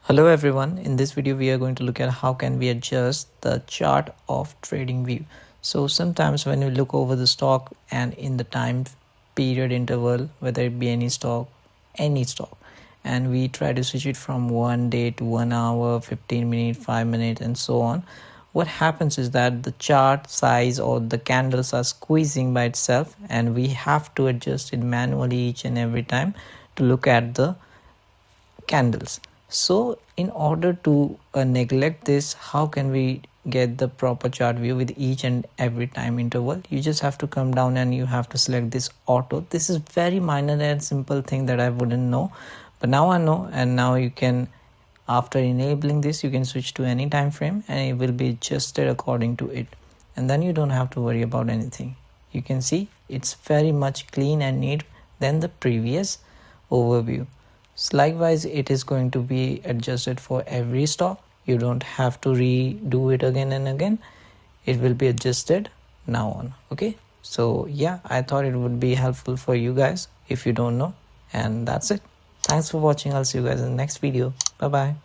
Hello everyone, in this video we are going to look at how can we adjust the chart of TradingView. So sometimes when you look over the stock and in the time period interval, whether it be any stock, and we try to switch it from 1 day to 1 hour, 15 minutes, 5 minutes and so on, what happens is that the chart size or the candles are squeezing by itself and we have to adjust it manually each and every time to look at the candles. So in order to neglect this, how can we get the proper chart view with each and every time interval? You just have to come down and you have to select this auto. This is very minor and simple thing that I wouldn't know, but now I know. And now you can, after enabling this, you can switch to any time frame and it will be adjusted according to it, and then you don't have to worry about anything. You can see it's very much clean and neat than the previous overview. So likewise, it is going to be adjusted for every stock. You don't have to redo it again and again. It will be adjusted now on. Okay, so yeah, I thought it would be helpful for you guys if you don't know. And that's it. Thanks for watching. I'll see you guys in the next video. Bye bye.